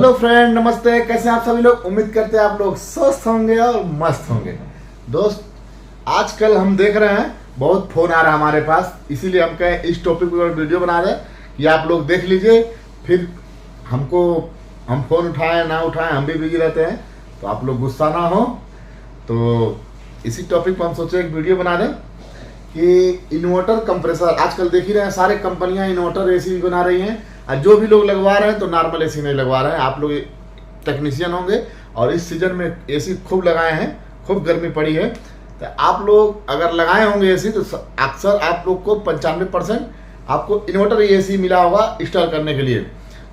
Hello friend, नमस्ते। कैसे हैं आप सभी लोग? उम्मीद करते हैं आप लोग स्वस्थ होंगे और मस्त होंगे। दोस्त, आजकल हम देख रहे हैं बहुत फोन आ रहा है हमारे पास, इसीलिए हम कहें इस टॉपिक पर वीडियो बना रहे हैं कि आप लोग देख लीजिए। फिर हम फोन उठाएं ना उठाएं, हम भी बिजी रहते हैं, तो आप लोग गुस्सा ना हो। तो इसी टॉपिक पर हम सोचे एक वीडियो बना दें कि इन्वर्टर कंप्रेसर। आजकल देख ही रहे हैं सारे कंपनियां इन्वर्टर एसी बना रही हैं, और जो भी लोग लगवा रहे हैं तो नॉर्मल एसी नहीं लगवा रहे हैं। आप लोग टेक्नीशियन होंगे और इस सीजन में एसी खूब लगाए हैं, खूब गर्मी पड़ी है, तो आप लोग अगर लगाए होंगे एसी तो अक्सर आप लोग को 95% आपको इन्वर्टर एसी मिला होगा इंस्टॉल करने के लिए।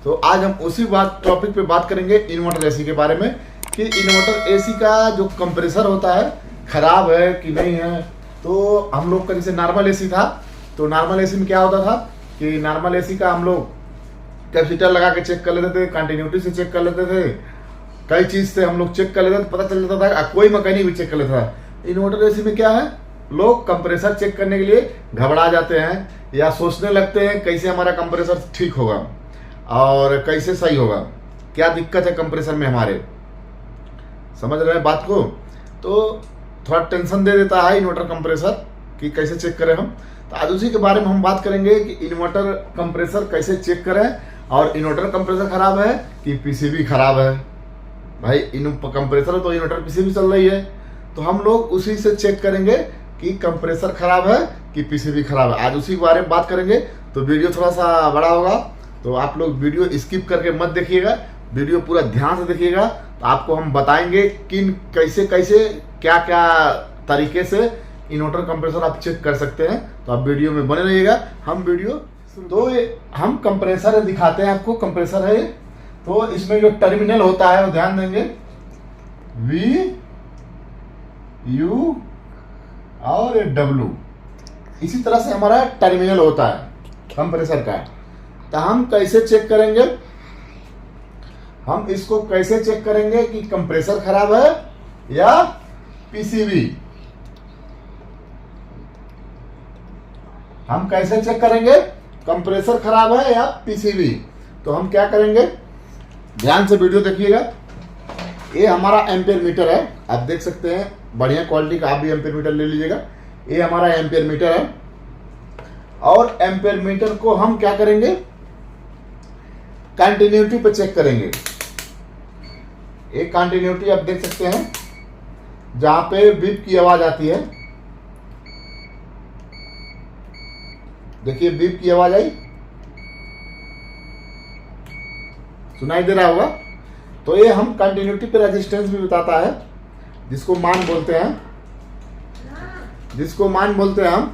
तो आज हम उसी टॉपिक पे बात करेंगे इन्वर्टर एसी के बारे में कि इन्वर्टर एसी का जो कंप्रेसर होता है खराब है कि नहीं है। तो हम लोग का जैसे नॉर्मल एसी था, तो नॉर्मल एसी में क्या होता था कि नॉर्मल एसी का हम लोग कैपेसिटर लगा के चेक कर लेते थे, कंटिन्यूटी से चेक कर लेते थे, कई चीज से हम लोग चेक कर लेते थे, पता चल जाता था। कोई मैकेनिक भी चेक कर लेता था। इन्वर्टर एसी में क्या है, लोग कंप्रेसर चेक करने के लिए घबरा जाते हैं या सोचने लगते हैं कैसे हमारा कंप्रेसर ठीक होगा और कैसे सही होगा, क्या दिक्कत है कंप्रेसर में हमारे। समझ रहे हैं बात को? तो थोड़ा टेंशन दे देता है इन्वर्टर कंप्रेसर कि कैसे चेक करें हम। तो आज उसी के बारे में हम बात करेंगे कि इन्वर्टर कंप्रेसर कैसे चेक करें, और इन्वर्टर कंप्रेसर खराब है कि पीसीबी खराब है। भाई कंप्रेसर तो इन्वर्टर पीसीबी चल रही है, तो हम लोग उसी से चेक करेंगे कि कंप्रेसर खराब है कि पीसीबी खराब है। आज उसी के बारे में बात करेंगे। तो वीडियो थोड़ा सा बड़ा होगा, तो आप लोग वीडियो स्किप करके मत देखिएगा, वीडियो पूरा ध्यान से देखिएगा। तो आपको हम बताएंगे कि कैसे कैसे क्या क्या तरीके से इन्वर्टर कंप्रेसर आप चेक कर सकते हैं। तो आप वीडियो में बने रहिएगा। हम कंप्रेसर दिखाते हैं आपको। कंप्रेसर है ये, तो इसमें जो टर्मिनल होता है वो ध्यान देंगे, V U और W, इसी तरह से हमारा टर्मिनल होता है कंप्रेसर का। तो हम कैसे चेक करेंगे, हम इसको कैसे चेक करेंगे कि कंप्रेसर खराब है या पीसीबी। हम कैसे चेक करेंगे कंप्रेसर खराब है या पीसीबी। तो हम क्या करेंगे, ध्यान से वीडियो देखिएगा। ये हमारा एम्पियर मीटर है, आप देख सकते हैं, बढ़िया क्वालिटी का। आप भी एम्पियर मीटर ले लीजिएगा। ये हमारा एम्पियर मीटर है, और एम्पियर मीटर को हम क्या करेंगे, कंटिन्यूटी पे चेक करेंगे। एक कंटिन्यूटी आप देख सकते हैं जहां पे बीप की आवाज आती है। देखिए बीप की आवाज आई, सुनाई दे रहा होगा। तो ये हम कंटिन्यूटी पे रेजिस्टेंस भी बताता है, जिसको मान बोलते हैं, हम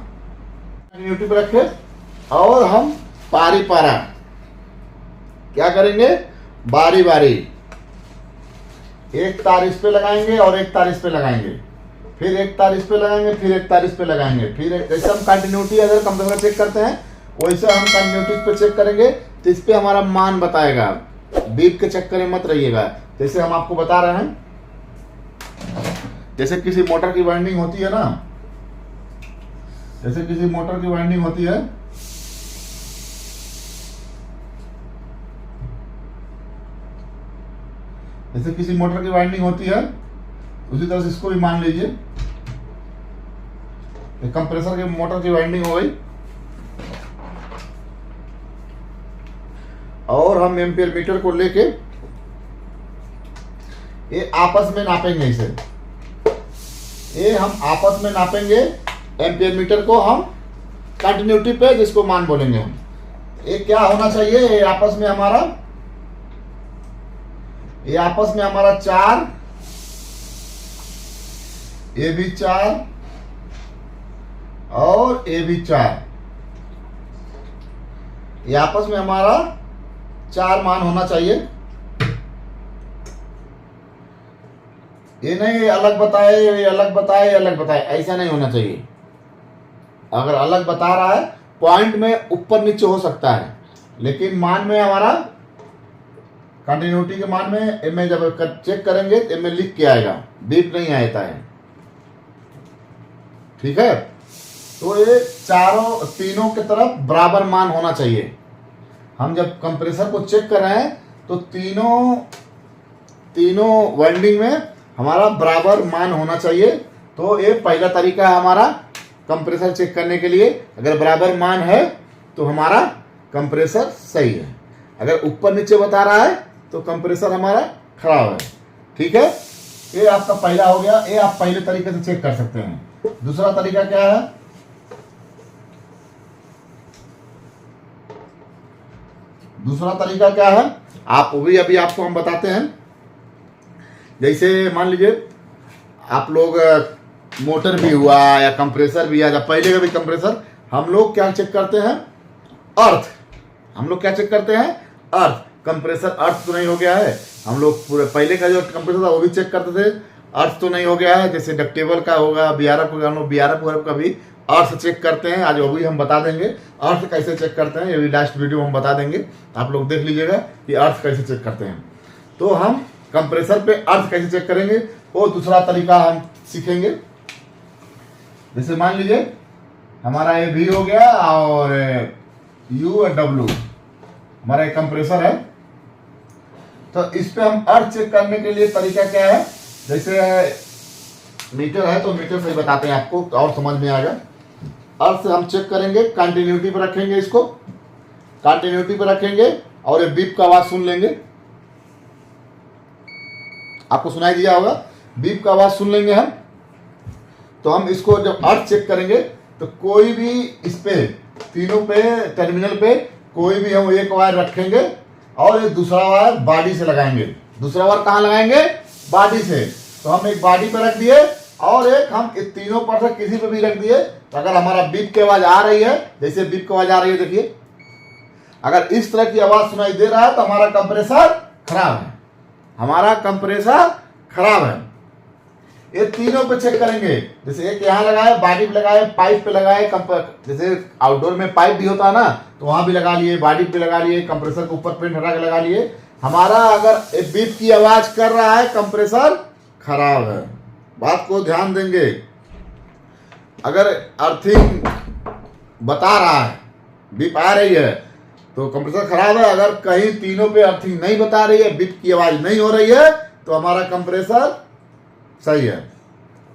कंटिन्यूटी पे रखे। और हम पारी पारा क्या करेंगे, बारी बारी एक तार इस पे लगाएंगे और एक तार इस पे लगाएंगे, फिर एक तार इस पे लगाएंगे, फिर एक तार इस पे लगाएंगे, फिर जैसे हम कंटिन्यूटी अगर कंप्रेसर चेक करते हैं वैसे हम कंटिन्यूटी पे चेक करेंगे। तो इस पे हमारा मान बताएगा। बीप के चक्कर में मत रहिएगा। जैसे हम आपको बता रहे हैं, जैसे किसी मोटर की वाइंडिंग होती है ना, जैसे किसी मोटर की वाइंडिंग होती है, जैसे किसी मोटर की वाइंडिंग होती है, उसी तरह से इसको भी मान लीजिए। कंप्रेसर के मोटर की वाइंडिंग हो गई, और हम एम्पियर मीटर को लेके ये आपस में नापेंगे। ये हम आपस में नापेंगे एम्पियर मीटर को, हम कंटिन्यूटी पे जिसको मान बोलेंगे हम। ये क्या होना चाहिए, ये आपस में हमारा 4, ये भी 4 और ये भी 4, ये आपस में हमारा 4 मान होना चाहिए। ये नहीं अलग बताए, ये अलग बताए, अलग बताए, ऐसा नहीं होना चाहिए। अगर अलग बता रहा है, पॉइंट में ऊपर नीचे हो सकता है, लेकिन मान में हमारा कंटिन्यूटी के मान में इनमें जब चेक करेंगे तो इनमें लिख के आएगा, बीप नहीं आता है। ठीक है, तो ये तीनों की तरफ बराबर मान होना चाहिए। हम जब कंप्रेसर को चेक कर रहे हैं तो तीनों वाइंडिंग में हमारा बराबर मान होना चाहिए। तो ये पहला तरीका है हमारा कंप्रेसर चेक करने के लिए। अगर बराबर मान है तो हमारा कंप्रेसर सही है, अगर ऊपर नीचे बता रहा है तो कंप्रेसर हमारा खराब है। ठीक है, ये आपका पहला हो गया। ये आप पहले तरीके से चेक कर सकते हैं। दूसरा तरीका क्या है, दूसरा तरीका क्या है आप वो भी अभी आपको हम बताते हैं। जैसे मान लीजिए आप लोग मोटर भी हुआ या कंप्रेसर भी है, या पहले का भी कंप्रेसर, हम लोग क्या चेक करते हैं, अर्थ। हम लोग क्या चेक करते हैं, अर्थ। कंप्रेसर अर्थ तो नहीं हो गया है। हम लोग पूरे पहले का जो कंप्रेसर था वो भी चेक करते थे, अर्थ तो नहीं हो गया है। जैसे डक्टेबल का होगा, बीआरएफ होगा, हम लोग बीआरएफ का भी अर्थ चेक करते हैं। आज वो भी हम बता देंगे अर्थ कैसे चेक करते हैं, ये भी लास्ट वीडियो हम बता देंगे, आप लोग देख लीजिएगा कि अर्थ कैसे चेक करते हैं। तो हम कंप्रेसर पे अर्थ कैसे चेक करेंगे वो दूसरा तरीका हम सीखेंगे। जैसे मान लीजिए हमारा ये भी हो गया और यू और डब्ल्यू हमारा एक कंप्रेसर है। तो इस पे हम अर्थ चेक करने के लिए तरीका क्या है, जैसे मीटर है तो मीटर से बताते हैं आपको और समझ में आएगा। अर्थ से हम चेक करेंगे, कंटिन्यूटी पर रखेंगे, इसको कंटिन्यूटी पर रखेंगे और ये बीप का आवाज सुन लेंगे। आपको सुनाई दिया होगा, बीप का आवाज सुन लेंगे हम। तो हम इसको जब अर्थ चेक करेंगे तो कोई भी इस पे तीनों पे टर्मिनल पे कोई भी हम एक वायर रखेंगे और ये दूसरा वायर बॉडी से लगाएंगे। दूसरा वायर कहाँ लगाएंगे, बॉडी से। तो हम एक बॉडी पे रख दिए और एक हम इस तीनों पर से किसी पे भी रख दिए। तो अगर हमारा बीप की आवाज आ रही है, जैसे बीप की आवाज आ रही है, देखिए अगर इस तरह की आवाज सुनाई दे रहा है तो हमारा कंप्रेसर खराब है, हमारा कंप्रेसर खराब है। ये तीनों पे चेक करेंगे। जैसे एक यहाँ लगाए, बॉडी पे लगाए, पाइप पे लगाए, जैसे आउटडोर में पाइप भी होता है ना, तो वहां भी लगा लिए, बॉडी पे लगा लिए, कंप्रेसर के ऊपर पेंट हटा के लगा लिए। हमारा अगर बीप की आवाज कर रहा है, कंप्रेसर खराब है। बात को ध्यान देंगे। अगर अर्थिंग बता रहा है, बीप आ रही है, तो कंप्रेसर खराब है। अगर कहीं तीनों पे अर्थिंग नहीं बता रही है, बीप की आवाज नहीं हो रही है, तो हमारा कंप्रेसर सही है।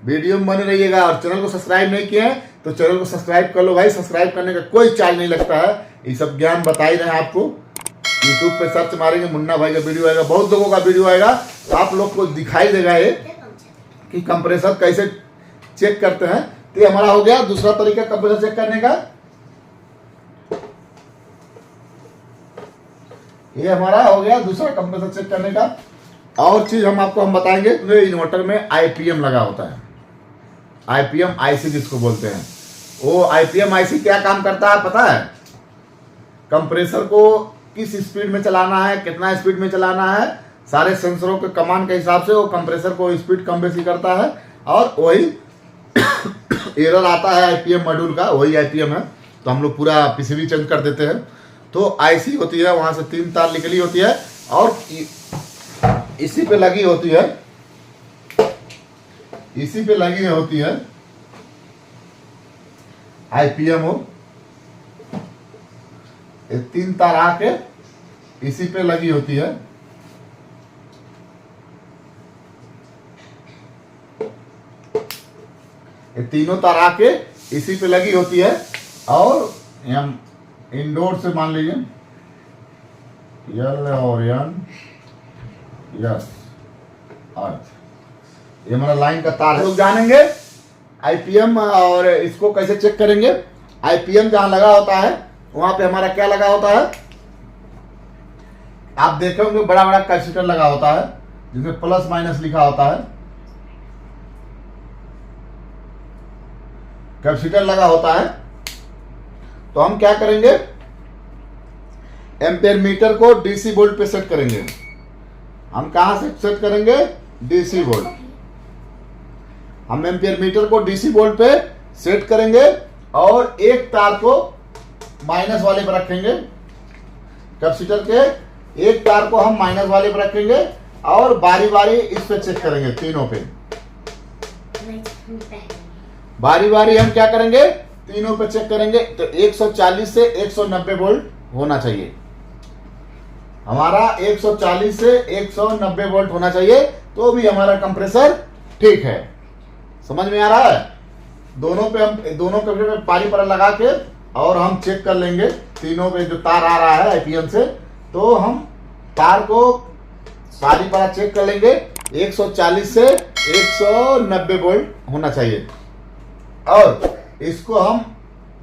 वीडियो में बने रहिएगा और चैनल को सब्सक्राइब नहीं किए हैं तो चैनल को सब्सक्राइब कर लो भाई। सब्सक्राइब करने का कोई चार्ज नहीं लगता है, ये सब ज्ञान बता ही रहे हैं आपको। यूट्यूब पे सर्च मारेंगे, मुन्ना भाई का वीडियो आएगा, बहुत लोगों का वीडियो आएगा, तो आप लोग को दिखाई देगा ये कि कंप्रेसर कैसे चेक करते हैं। तो ये हमारा हो गया दूसरा तरीका कंप्रेसर चेक करने का। ये हमारा हो गया दूसरा कंप्रेसर चेक करने का। और चीज हम बताएंगे, इन्वर्टर में आईपीएम लगा होता है, आईपीएम आईसी जिसको बोलते हैं। वो आईपीएम आईसी क्या काम करता है पता है, कंप्रेसर को किस स्पीड में चलाना है, कितना स्पीड में चलाना है, सारे सेंसरों के कमांड के हिसाब से वो कंप्रेसर को स्पीड कम बेसी करता है। और वही एरर आता है आईपीएम मॉड्यूल का, वही आईपीएम है। तो हम लोग पूरा पीसीबी चेंज कर देते हैं। तो आईसी होती है, वहां से 3 तार निकली होती है और इसी पे लगी होती है, इसी पे लगी होती है आईपीएम हो। ये 3 तार आके इसी पे लगी होती है। ये तीनों तार आके इसी पे लगी होती है। और हम इंडोर से मान लीजिए यल और यन, यस अर्थ, ये हमारा लाइन का तार है। लोग जानेंगे आईपीएम और इसको कैसे चेक करेंगे। आईपीएम जहां लगा होता है वहां पे हमारा क्या लगा होता है, आप देखे होंगे बड़ा बड़ा कैपेसिटर लगा होता है जिसमें प्लस माइनस लिखा होता है, कैपेसिटर लगा होता है। तो हम क्या करेंगे, एम्पेयर मीटर को डीसी वोल्ट पे सेट करेंगे। हम कहां से सेट करेंगे, डीसी वोल्ट। हम एम्पियर मीटर को डीसी वोल्ट पे सेट करेंगे और एक तार को माइनस वाले पर रखेंगे, कैपेसिटर के एक तार को हम माइनस वाले पर रखेंगे और बारी बारी इस पे चेक करेंगे, तीनों पे बारी बारी हम क्या करेंगे, तीनों पे चेक करेंगे। तो 140 से 190 वोल्ट होना चाहिए। हमारा 140 से 190 वोल्ट होना चाहिए, तो भी हमारा कंप्रेसर ठीक है। समझ में आ रहा है? दोनों कंप्रेसर में पारी पर लगा के और हम चेक कर लेंगे तीनों पे जो तार आ रहा है आईपीएम से, तो हम तार को पारी पर चेक कर लेंगे। 140 से 190 वोल्ट होना चाहिए। और इसको हम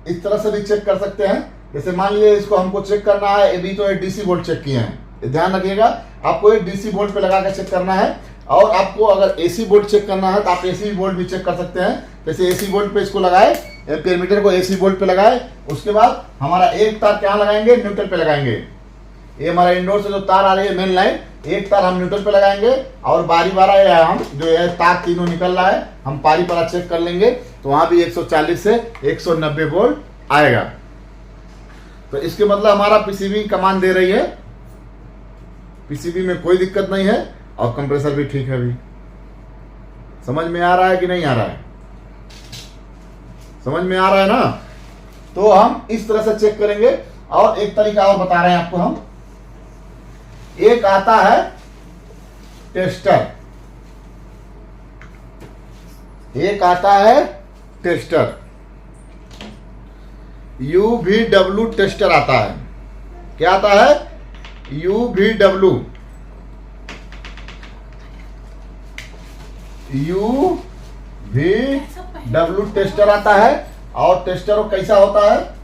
इस तरह से भी चेक कर सकते हैं, जैसे मान लीजिए इसको हमको चेक करना है, अभी तो डीसी वोल्ट चेक किए हैं, ध्यान रखिएगा आपको एक डीसी वोल्ट पे लगा के चेक करना है। और आपको अगर एसी वोल्ट चेक करना है तो आप एसी वोल्ट भी चेक कर सकते हैं। जैसे एसी वोल्ट पे इसको लगाए, एम्पीयर को एसी वोल्ट पे लगाए, उसके बाद हमारा एक तार क्या लगाएंगे, न्यूट्रल पे लगाएंगे। ये हमारा इंडोर से जो तार आ रही है मेन लाइन, एक तार हम न्यूट्रल पे लगाएंगे और बारी बारा हम जो है तार तीनों निकल रहा है हम पारी पर चेक कर लेंगे, तो वहां भी 140 से 190 वोल्ट आएगा। तो इसके मतलब हमारा पीसीबी कमांड दे रही है, पीसीबी में कोई दिक्कत नहीं है और कंप्रेसर भी ठीक है। अभी समझ में आ रहा है कि नहीं आ रहा है? समझ में आ रहा है ना? तो हम इस तरह से चेक करेंगे। और एक तरीका और बता रहे हैं आपको हम, एक आता है टेस्टर, एक आता है टेस्टर, UVW टेस्टर आता है। क्या आता है? UVW टेस्टर आता है। और टेस्टर कैसा होता है?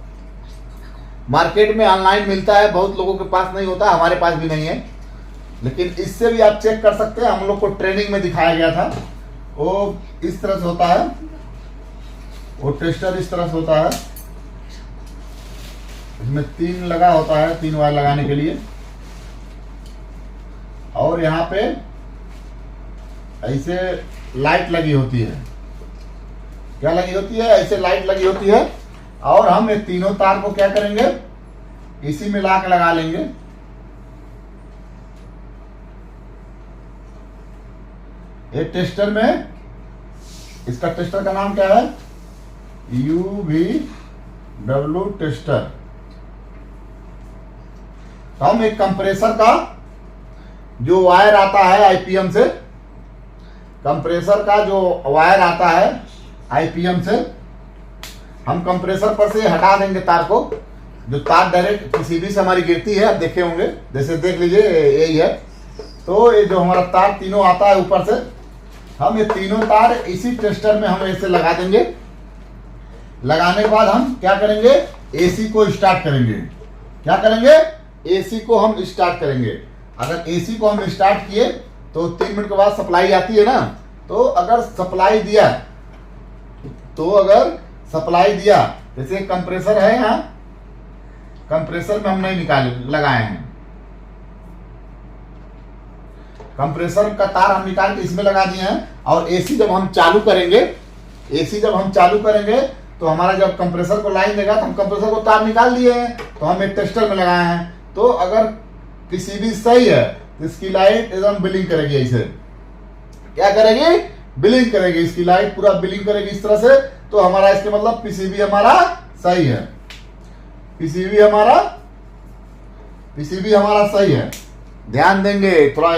मार्केट में ऑनलाइन मिलता है, बहुत लोगों के पास नहीं होता, हमारे पास भी नहीं है, लेकिन इससे भी आप चेक कर सकते हैं। हम लोग को ट्रेनिंग में दिखाया गया था। वो इस तरह से होता है, वो टेस्टर इस तरह से होता है, इसमें 3 लगा होता है, 3 वायर लगाने के लिए। और यहाँ पे ऐसे लाइट लगी होती है। क्या लगी होती है? ऐसे लाइट लगी होती है। और हम ये तीनों तार को क्या करेंगे, इसी में ला के लगा लेंगे। ये टेस्टर में, इसका टेस्टर का नाम क्या है? UVW tester. तो हम एक कंप्रेसर का जो वायर आता है आईपीएम से, कंप्रेसर का जो वायर आता है आईपीएम से, हम कंप्रेसर पर से हटा देंगे तार को। जो तार डायरेक्ट पीसीबी से हमारी गिरती है, आप देखे होंगे, जैसे देख लीजिए यही है। तो ये जो हमारा तार तीनों आता है ऊपर से, हम ये तीनों तार इसी टेस्टर में हम ऐसे लगा देंगे। लगाने के बाद हम क्या करेंगे, एसी को स्टार्ट करेंगे। क्या करेंगे? एसी को हम स्टार्ट करेंगे। अगर एसी को हम स्टार्ट किए तो 3 मिनट के बाद सप्लाई आती है ना, तो अगर सप्लाई दिया, जैसे कंप्रेसर है यहाँ, कंप्रेसर में हम नहीं लगाए हैं, कंप्रेसर का तार हम निकाल के इसमें लगा दिए हैं। और एसी जब हम चालू करेंगे, तो हमारा जब कंप्रेसर को लाइन देगा तो हम कंप्रेसर को तार निकाल दिए हैं, तो हम एक टेस्टर में लगाए हैं। तो अगर पीसीबी सही है तो इसकी लाइट एकदम ब्लिंक करेगी। ऐसे क्या करेगी? ब्लिंक करेगी, इसकी लाइट पूरा ब्लिंक करेगी इस तरह से। तो हमारा इसके मतलब पीसीबी हमारा सही है, पीसीबी हमारा सही है। ध्यान देंगे, थोड़ा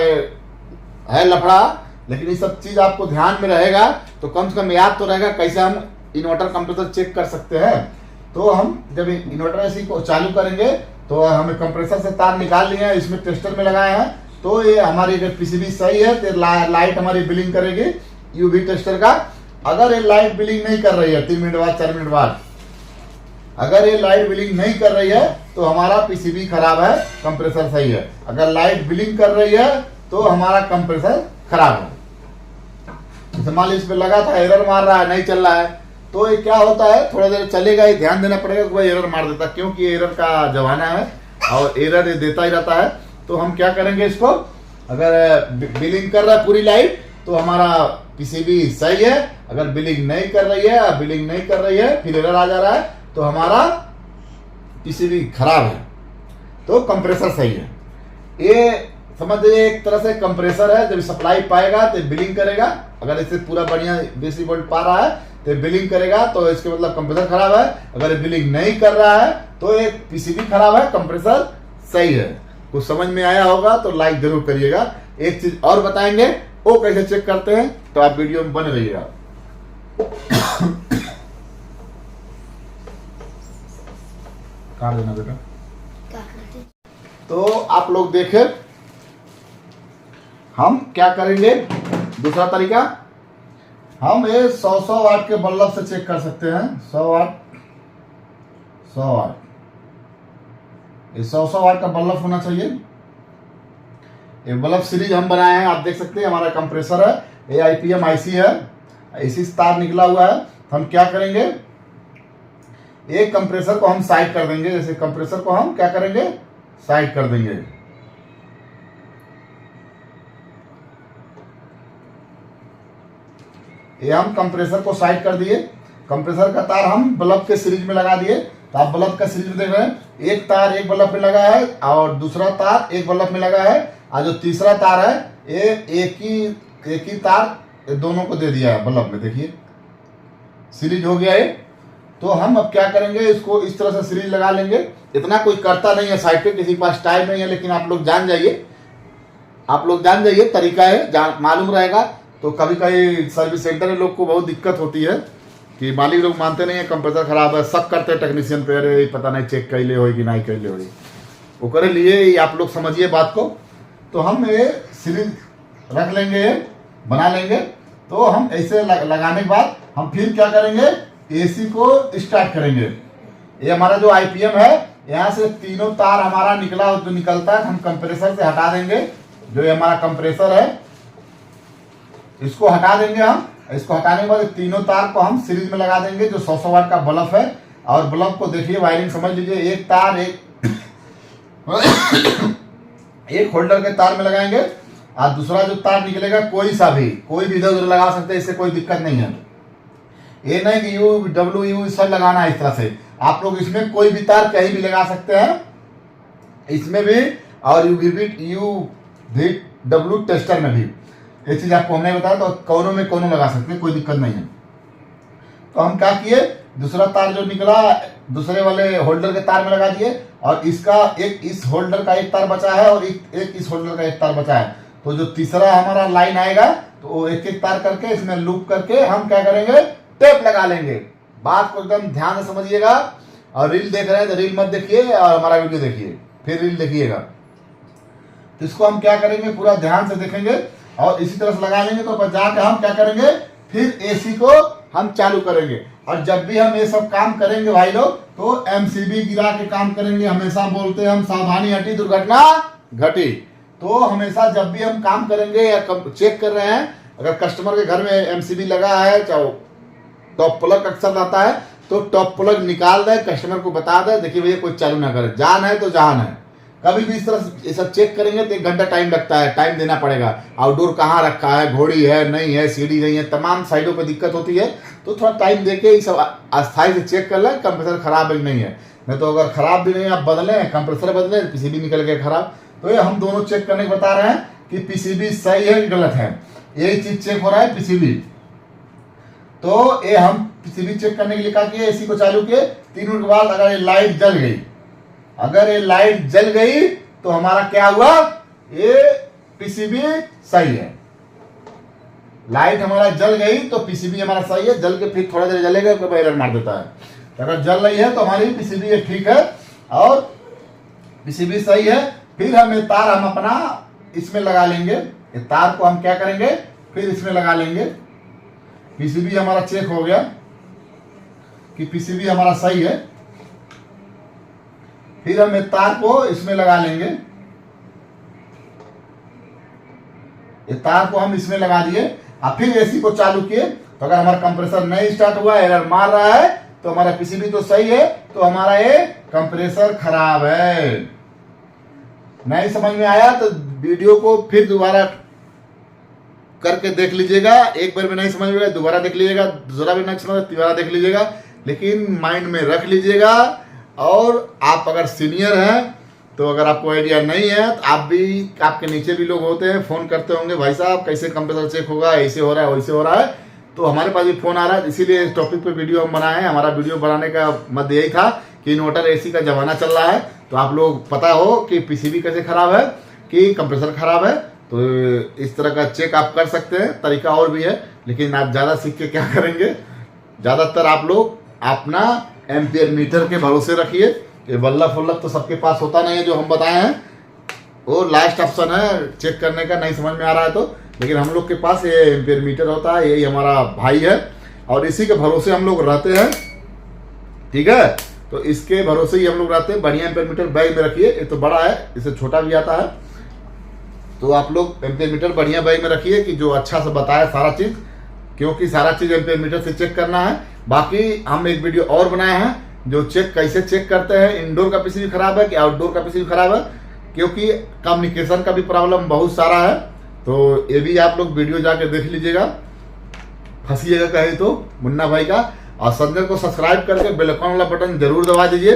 है लफड़ा, लेकिन ये सब चीज आपको ध्यान में रहेगा तो कम से कम याद तो रहेगा कैसे हम इन्वर्टर कंप्रेसर चेक कर सकते हैं। तो हम जब इन्वर्टर एसी को चालू करेंगे तो हमें कंप्रेसर से तार निकाल लिए हैं, इसमें टेस्टर में लगाए हैं। तो ये हमारी अगर पीसीबी सही है तो लाइट हमारी ब्लिंक करेगी यूवी टेस्टर का। अगर ये लाइट ब्लिंक नहीं कर रही है 3 मिनट बाद, 4 मिनट बाद, अगर ये लाइट ब्लिंक नहीं कर रही है तो हमारा पीसीबी खराब है, कंप्रेसर सही है। अगर लाइट ब्लिंक कर रही है तो हमारा कंप्रेसर खराब है। जैसे मान लीजिए इस पे लगा था, एरर मार रहा है, नहीं चल रहा है, तो ये क्या होता है, थोड़ा देर चलेगा, ये ध्यान देना पड़ेगा कि भाई एरर मार देता, क्योंकि ये एरर का जमाना है और एरर ये देता ही रहता है। तो हम क्या करेंगे, इसको अगर बिलिंग कर रहा है पूरी लाइट तो हमारा पीसीबी सही है। अगर बिलिंग नहीं कर रही है, फिर एरर आ जा रहा है, तो हमारा पीसीबी खराब है, तो कंप्रेसर सही है। ये समझ लीजिए एक तरह से कंप्रेसर है, जब सप्लाई पाएगा तो बिलिंग करेगा। अगर इसे पूरा बढ़िया बेसी वोल्ट पा रहा है तो बिलिंग करेगा, तो इसके मतलब कंप्रेसर खराब है। अगर बिलिंग नहीं कर रहा है तो एक पीसीबी खराब है, कंप्रेसर सही है। कुछ समझ में आया होगा तो लाइक जरूर करिएगा। एक चीज और बताएंगे वो कैसे चेक करते हैं, तो आप वीडियो में बने रहिएगा। काट देना बेटा। तो आप लोग देखें, हम क्या करेंगे, दूसरा तरीका, हम ये 100 वाट के बल्ब से चेक कर सकते हैं। 100 वाट ये 100 वाट का बल्ब होना चाहिए। ये बल्ब सीरीज हम बनाए हैं, आप देख सकते हैं। हमारा कंप्रेसर है, ये IPM IC है, इसी से तार निकला हुआ है। हम क्या करेंगे, एक कंप्रेसर को हम साइड कर देंगे। जैसे कंप्रेसर को हम क्या करेंगे, साइड कर देंगे। ये हम कंप्रेसर को साइड कर दिए। कंप्रेसर का तार हम बल्ब के सीरीज में लगा दिए। तो आप बल्ब का सीरीज में देख रहे हैं, एक तार एक बल्ब में लगा है और दूसरा तार एक बल्ब में लगा है, और जो तीसरा तार है ये एक ही तार दोनों को दे दिया है बल्ब में। देखिए सीरीज हो गया है। तो हम अब क्या करेंगे, इसको इस तरह से सीरीज लगा लेंगे। इतना कोई करता नहीं है साइड पे, किसी के पास टाइम नहीं है, लेकिन आप लोग जान जाइए, तरीका है, मालूम रहेगा। तो कभी कभी सर्विस सेंटर में लोग को बहुत दिक्कत होती है कि मालिक लोग मानते नहीं है, कंप्रेसर खराब है, शक करते हैं टेक्नीशियन पे, अरे पता नहीं चेक कैले हो कि नहीं कैले हो। वो करे लिए आप लोग समझिए बात को। तो हम ये सीरीज रख लेंगे, बना लेंगे। तो हम ऐसे लगाने के बाद हम फिर क्या करेंगे, AC को स्टार्ट करेंगे। ये हमारा जो IPM है, यहाँ से तीनों तार हमारा निकलता है, हम कंप्रेसर से हटा देंगे। जो ये हमारा कंप्रेसर है इसको हटा देंगे हम। इसको हटाने के बाद तीनों तार को हम सीरीज में लगा देंगे, जो 100 वाट का बल्ब है। और बल्ब को देखिए, वायरिंग समझ लीजिए, एक तार एक होल्डर के तार में लगाएंगे, और दूसरा जो तार निकलेगा कोई भी इधर उधर लगा सकते हैं, इससे कोई दिक्कत नहीं है। ये नहीं कि U सब लगाना है इस तरह से। आप लोग इसमें कोई भी तार कहीं भी लगा सकते हैं, इसमें भी और UV टेस्टर में भी। ये चीज आपको हमने बताया, तो कोनों में लगा सकते हैं, कोई दिक्कत नहीं है। तो हम क्या किए, दूसरा तार जो निकला दूसरे वाले होल्डर के तार में लगा दिए, और इसका एक इस होल्डर का एक तार बचा है और एक इस होल्डर का एक तार बचा है। तो जो तीसरा हमारा लाइन आएगा, तो एक एक तार करके इसमें लूप करके हम क्या करेंगे, टेप लगा लेंगे। बात को एकदम ध्यान से समझिएगा। और रील देख रहे हैं तो रील मत देखिए, और हमारा वीडियो देखिए, फिर रील देखिएगा। तो इसको हम क्या करेंगे, पूरा ध्यान से देखेंगे और इसी तरह से लगा लेंगे। तो जाकर हम क्या करेंगे, फिर AC को हम चालू करेंगे। और जब भी हम ये सब काम करेंगे भाई लोग, तो MCB गिरा के काम करेंगे। हमेशा बोलते हैं हम, सावधानी हटी दुर्घटना घटी। तो हमेशा जब भी हम काम करेंगे या चेक कर रहे हैं, अगर कस्टमर के घर में MCB लगा है, चाहे टॉप प्लग अक्सर आता है, तो टॉप प्लग निकाल दे, कस्टमर को बता दे, देखिए भैया कोई चालू ना करे, जान है तो जान है। कभी भी इस तरह ये सब चेक करेंगे तो 1 घंटा टाइम लगता है, टाइम देना पड़ेगा। आउटडोर कहाँ रखा है, घोड़ी है नहीं है, सीढ़ी नहीं है, तमाम साइडों पे दिक्कत होती है। तो थोड़ा टाइम देके ये सब अस्थायी से चेक कर लें कंप्रेसर खराब है कि नहीं है। नहीं तो अगर खराब भी नहीं है, आप बदलें, कंप्रेसर बदलें, PCB निकल के खराब। तो ये हम दोनों चेक करने को बता रहे हैं कि PCB सही है कि गलत है। यही चीज चेक हो रहा है PCB। तो ये हम PCB चेक करने के लिए क्या किए, AC को चालू किए। 3 मिनट के बाद अगर ये लाइट जल गई, तो हमारा क्या हुआ, ये PCB सही है। लाइट हमारा जल गई तो PCB हमारा सही है। जल के फिर थोड़ा देर जलेगा तो एरर मार देता है। अगर जल रही है तो हमारी PCB ठीक है और PCB सही है। फिर हम ये तार हम अपना इसमें लगा लेंगे। ये तार को हम क्या करेंगे, फिर इसमें लगा लेंगे। PCB हमारा चेक हो गया कि PCB हमारा सही है। फिर हम तार को इसमें लगा लेंगे। ये तार को हम इसमें लगा दिए और फिर AC को चालू किए। तो अगर हमारा कंप्रेसर नहीं स्टार्ट हुआ, एरर मार रहा है, तो हमारा PCB तो सही है, तो हमारा ये कंप्रेसर खराब है। नहीं समझ में आया तो वीडियो को फिर दोबारा करके देख लीजिएगा। एक बार में नहीं समझ में आया दोबारा देख लीजिएगा, दूसरा भी नहीं समझ दोबारा देख लीजिएगा, लेकिन माइंड में रख लीजिएगा। और आप अगर सीनियर हैं तो अगर आपको आइडिया नहीं है तो आप भी, आपके नीचे भी लोग होते हैं, फोन करते होंगे, भाई साहब कैसे कंप्रेसर चेक होगा, ऐसे हो रहा है वैसे हो रहा है। तो हमारे पास भी फोन आ रहा है, इसीलिए इस टॉपिक पे वीडियो हम बनाए हैं। हमारा वीडियो बनाने का मध्य यही था कि इन्वर्टर AC का जमाना चल रहा है, तो आप लोग पता हो कि पीसीबी कैसे खराब है कि कंप्रेसर खराब है, तो इस तरह का चेक आप कर सकते हैं। तरीका और भी है, लेकिन आप ज़्यादा सीख के क्या करेंगे, ज़्यादातर आप लोग अपना एम्पियर मीटर के भरोसे रखिए। ये बल्लभ वल्लभ तो सबके पास होता नहीं है जो हम बताए हैं, वो लास्ट ऑप्शन है चेक करने का, नहीं समझ में आ रहा है तो। लेकिन हम लोग के पास ये एम्पियर मीटर होता है, यही हमारा भाई है और इसी के भरोसे हम लोग रहते हैं, ठीक है। तो इसके भरोसे ही हम लोग रहते हैं। बढ़िया एम्पियर मीटर बैग में रखिए, ये तो बड़ा है, इससे छोटा भी आता है, तो आप लोग एम्पियर मीटर बढ़िया बैग में रखिए कि जो अच्छा से बताए सारा चीज़, क्योंकि सारा चीज़ एम्पियर मीटर से चेक करना है। बाकी हम एक वीडियो और बनाए हैं जो चेक कैसे चेक करते हैं, इंडोर का पीसीबी खराब है कि आउटडोर का पीसीबी खराब है, क्योंकि कम्युनिकेशन का भी प्रॉब्लम बहुत सारा है। तो ये भी आप लोग वीडियो जाके देख लीजिएगा, फंसीएगा कहीं तो मुन्ना भाई का। और चैनल को सब्सक्राइब करके बेल आइकन वाला बटन जरूर दबा दीजिए,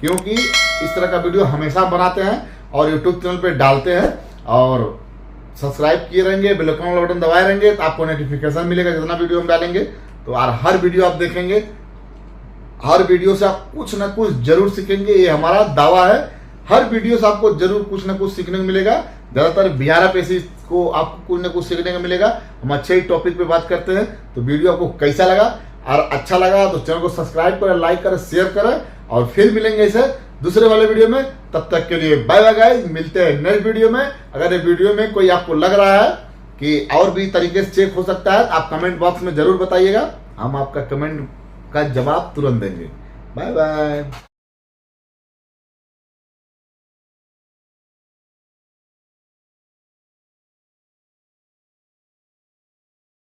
क्योंकि इस तरह का वीडियो हमेशा बनाते हैं और यूट्यूब चैनल पे डालते हैं। और सब्सक्राइब किए रहेंगे, बेल आइकन वाला बटन दबाए रहेंगे तो आपको नोटिफिकेशन मिलेगा जितना वीडियो हम डालेंगे। तो और हर वीडियो आप देखेंगे, हर वीडियो से आप कुछ ना कुछ जरूर सीखेंगे, ये हमारा दावा है। हर वीडियो से आपको जरूर कुछ ना कुछ सीखने को मिलेगा। ज़्यादातर 11 पेशी को आपको कुछ ना कुछ सीखने को मिलेगा। हम अच्छे ही टॉपिक पे बात करते हैं। तो वीडियो आपको कैसा लगा, और अच्छा लगा तो चैनल को सब्सक्राइब करें, लाइक करें, शेयर करें, और फिर मिलेंगे इसे दूसरे वाले वीडियो में। तब तक के लिए बाय बाय गाइस, मिलते हैं नेक्स्ट वीडियो में। अगर ये वीडियो में कोई आपको लग रहा है कि और भी तरीके से चेक हो सकता है, आप कमेंट बॉक्स में जरूर बताइएगा, हम आपका कमेंट का जवाब तुरंत देंगे। Bye bye.